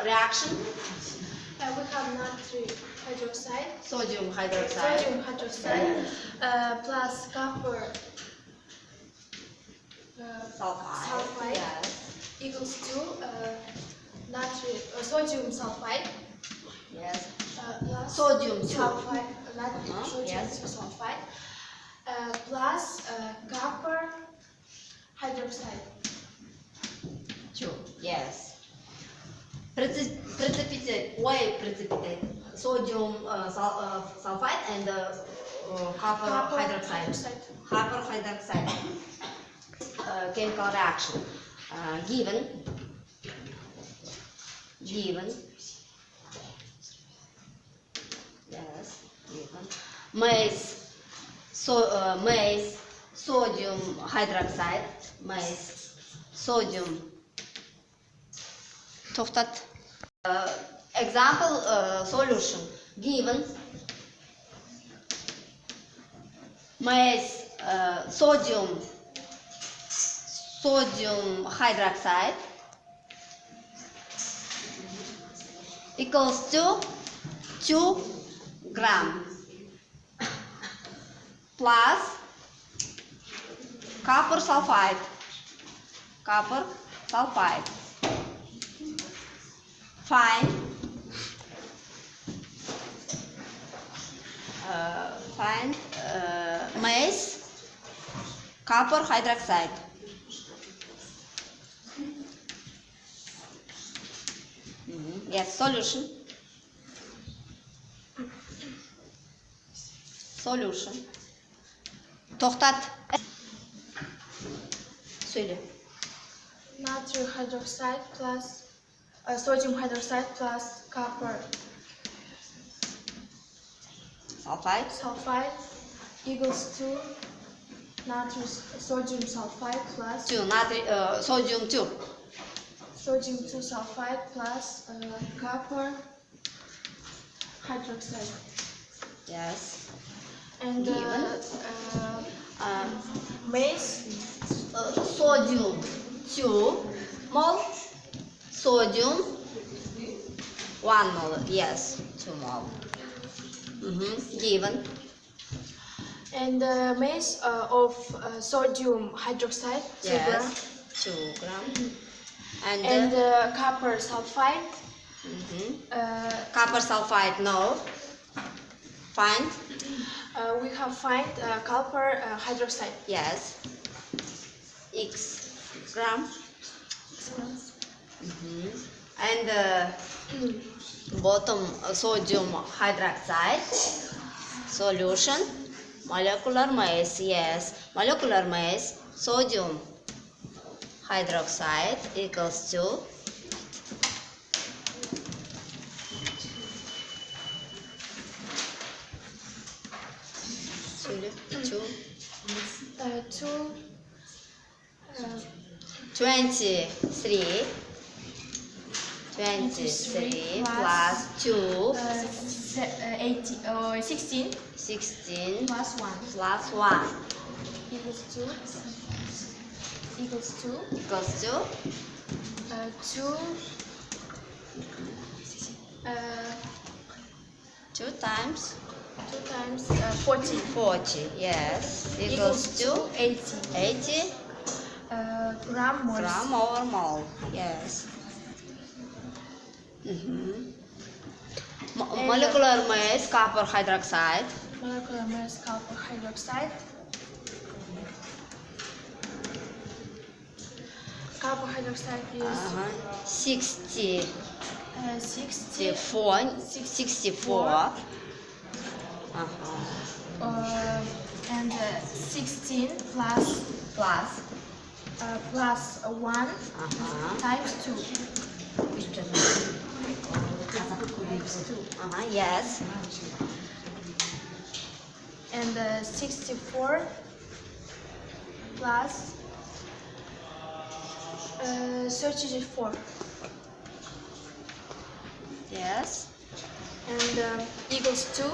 reaction? We have natrium hydroxide, Sodium hydroxide. Plus copper Sulfide. Yes. equals to sodium sulfide. Yes. Plus Sodium sulfide, sodium yes. sulfide, plus copper hydroxide. 2. Yes. Precipitate. Why precipitate? Sodium sulfide and copper hydroxide. Copper hydroxide. Chemical reaction. Given. Yes. Given. Maize. Sodium hydroxide. Maize. Sodium. Toxtat. Example solution. Given. Maize. Sodium hydroxide equals to 2 gram plus copper sulfide. Find maize copper hydroxide. Yes, solution. Toxtat. Söyle. Natrium hydroxide plus sodium hydroxide plus copper sulfide equals to sodium sulfide plus Sodium 2. sodium 2 sulfide plus copper hydroxide. Yes. And maize Sodium 2 mol. Sodium 1 mol. Yes, 2 mol. Given. and maize of sodium hydroxide 2 gram. Yes, 2 gram. And copper sulfide. Copper sulfide, no. Find. We have find copper hydroxide. Yes. X gram. And bottom sodium hydroxide solution. Molecular mass. Yes. Molecular mass sodium hydroxide equals to 23 plus 2 16 plus 1 equals to 2 times 40 yes equals to 80 gram over mole. Yes. Molecular mass copper hydroxide. Molecular mass copper hydroxide. Copper hydroxide is 64 and 16 plus 1 times 2. Yes. And 64 plus 34. Yes. And equals to